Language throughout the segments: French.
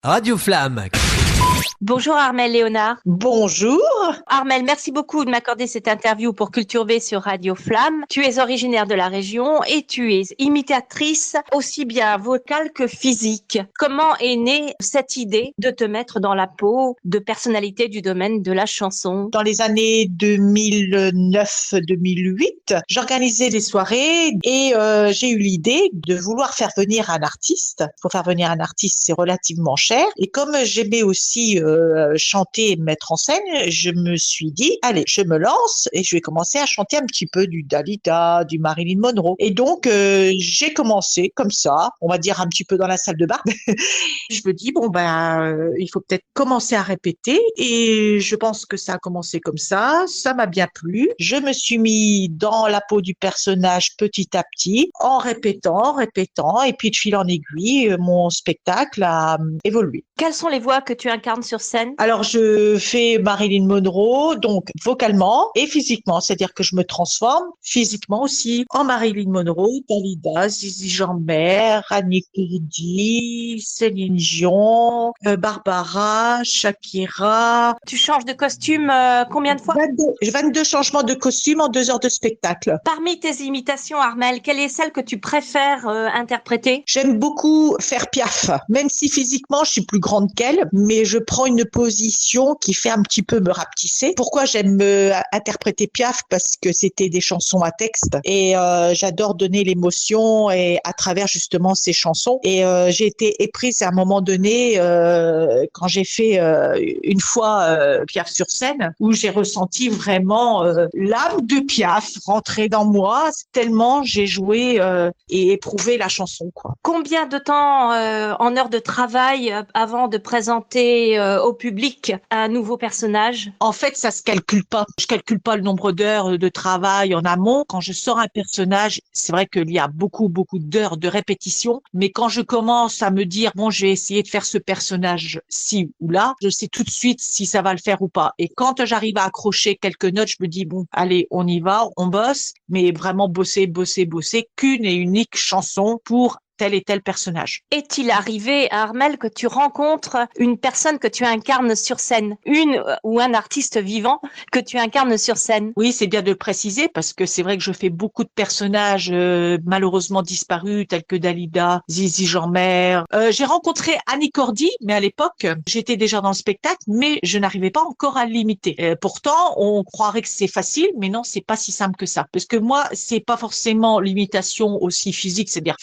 Radio Flamme. Bonjour Armelle Léonard. Bonjour. Armelle, merci beaucoup de m'accorder cette interview pour Culture B sur Radio Flamme. Tu es originaire de la région et tu es imitatrice aussi bien vocale que physique. Comment est née cette idée de te mettre dans la peau de personnalités du domaine de la chanson? Dans les années 2009-2008, j'organisais des soirées et j'ai eu l'idée de vouloir faire venir un artiste. Pour faire venir un artiste, c'est relativement cher. Et comme j'aimais aussi chanter et me mettre en scène, je me suis dit, allez, je me lance et je vais commencer à chanter un petit peu du Dalida, du Marilyn Monroe. Et donc, j'ai commencé comme ça, on va dire un petit peu dans la salle de bain. Je me dis, il faut peut-être commencer à répéter et je pense que ça a commencé comme ça m'a bien plu. Je me suis mis dans la peau du personnage petit à petit, en répétant, et puis de fil en aiguille, mon spectacle a évolué. Quelles sont les voix que tu incarnes sur scène? Alors, je fais Marilyn Monroe, donc vocalement et physiquement, c'est-à-dire que je me transforme physiquement aussi en Marilyn Monroe, Dalida, Zizi Jeanmaire, Annie Cordy, Céline Dion, Barbara, Shakira. Tu changes de costume combien de fois? 22 changements de costume en 2 heures de spectacle. Parmi tes imitations, Armelle, quelle est celle que tu préfères interpréter? J'aime beaucoup faire Piaf, même si physiquement je suis plus grande qu'elle, mais je prends une position qui fait un petit peu me rapetisser. Pourquoi j'aime interpréter Piaf? Parce que c'était des chansons à texte et j'adore donner l'émotion et à travers justement ces chansons. Et j'ai été éprise à un moment donné quand j'ai fait une fois Piaf sur scène, où j'ai ressenti vraiment l'âme de Piaf rentrer dans moi tellement j'ai joué et éprouvé la chanson, quoi. Combien de temps en heures de travail avant de présenter au public un nouveau personnage? En fait, ça se calcule pas. Je calcule pas le nombre d'heures de travail en amont. Quand je sors un personnage, c'est vrai qu'il y a beaucoup d'heures de répétition. Mais quand je commence à me dire, bon, je vais essayer de faire ce personnage-ci ou là, je sais tout de suite si ça va le faire ou pas. Et quand j'arrive à accrocher quelques notes, je me dis, bon, allez, on y va, on bosse. Mais vraiment bosser, qu'une et unique chanson pour tel et tel personnage. Est-il arrivé, Armelle, que tu rencontres une personne que tu incarnes sur scène, une ou un artiste vivant que tu incarnes sur scène? Oui, c'est bien de le préciser parce que c'est vrai que je fais beaucoup de personnages malheureusement disparus tels que Dalida, Zizi Jeanmaire. J'ai rencontré Annie Cordy, mais à l'époque, j'étais déjà dans le spectacle, mais je n'arrivais pas encore à l'imiter. Pourtant, on croirait que c'est facile, mais non, c'est pas si simple que ça. Parce que moi, c'est pas forcément l'imitation aussi physique, c'est-à-dire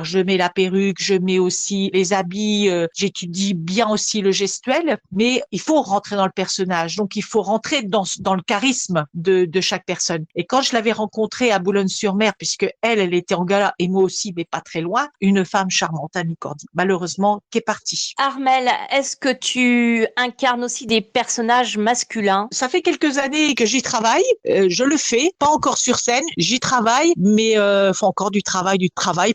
je mets la perruque, je mets aussi les habits, j'étudie bien aussi le gestuel, mais il faut rentrer dans le personnage. Donc, il faut rentrer dans le charisme de chaque personne. Et quand je l'avais rencontrée à Boulogne-sur-Mer, puisque elle était en gala et moi aussi, mais pas très loin, une femme charmante, Annie Cordy, malheureusement, qui est partie. Armelle, est-ce que tu incarnes aussi des personnages masculins? Ça fait quelques années que j'y travaille. Je le fais, pas encore sur scène, j'y travaille, mais faut encore du travail,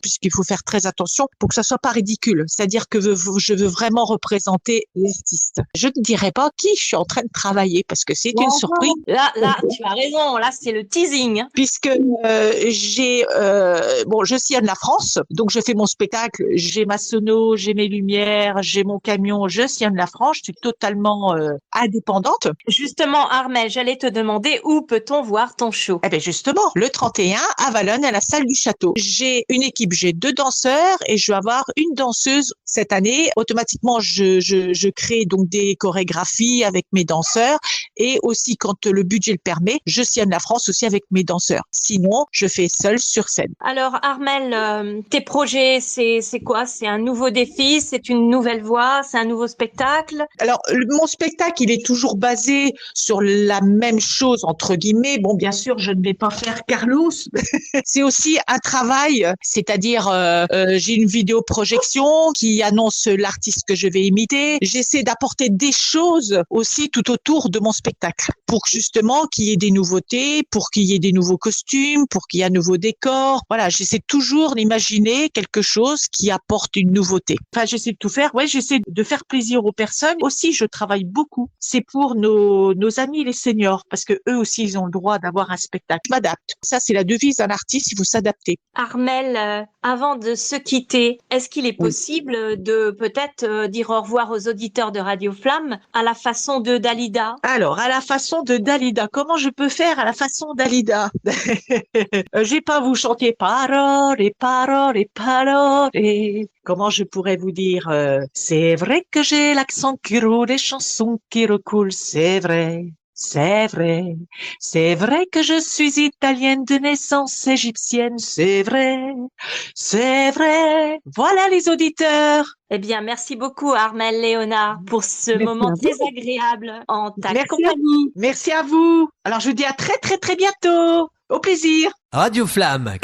puisqu'il faut faire très attention pour que ça soit pas ridicule. C'est-à-dire que je veux vraiment représenter l'artiste. Je ne dirai pas qui je suis en train de travailler parce que c'est une surprise. Là, tu as raison. Là, c'est le teasing. Puisque je sillonne la France, donc je fais mon spectacle, j'ai ma sono, j'ai mes lumières, j'ai mon camion, je sillonne la France, je suis totalement indépendante. Justement, Armelle, j'allais te demander où peut-on voir ton show? Eh ben justement, le 31 à Valognes, à la salle du château. J'ai une équipe, j'ai 2 danseurs et je vais avoir une danseuse cette année. Automatiquement, je crée donc des chorégraphies avec mes danseurs et aussi quand le budget le permet, je sillonne la France aussi avec mes danseurs. Sinon, je fais seule sur scène. Alors, Armelle, tes projets, c'est quoi? C'est un nouveau défi? C'est une nouvelle voix? C'est un nouveau spectacle? Alors, mon spectacle, il est toujours basé sur la même chose, entre guillemets. Bon, bien sûr, je ne vais pas faire Carlos. C'est aussi un travail, c'est-à-dire j'ai une vidéo projection qui annonce l'artiste que je vais imiter. J'essaie d'apporter des choses aussi tout autour de mon spectacle pour justement qu'il y ait des nouveautés, pour qu'il y ait des nouveaux costumes, pour qu'il y ait un nouveau décor. Voilà, j'essaie toujours d'imaginer quelque chose qui apporte une nouveauté. Enfin, j'essaie de tout faire. Ouais, j'essaie de faire plaisir aux personnes. Aussi, je travaille beaucoup. C'est pour nos amis les seniors parce que eux aussi, ils ont le droit d'avoir un spectacle. Je m'adapte. Ça, c'est la devise d'un artiste, il faut s'adapter. Armelle, avant de se quitter, est-ce qu'il est Oui. possible de peut-être dire au revoir aux auditeurs de Radio Flamme à la façon de Dalida? Alors, à la façon de Dalida, comment je peux faire à la façon Dalida? Je vais pas vous chanter paroles et paroles et paroles. Comment je pourrais vous dire c'est vrai que j'ai l'accent qui roule, les chansons qui recoulent, c'est vrai. C'est vrai, c'est vrai que je suis italienne de naissance égyptienne, c'est vrai, c'est vrai. Voilà les auditeurs. Eh bien, merci beaucoup, Armelle Léonard, pour ce Merci moment à très vous. agréable en ta Merci à vous. compagnie. Merci à vous. Alors je vous dis à très très très bientôt. Au plaisir. Radio Flamme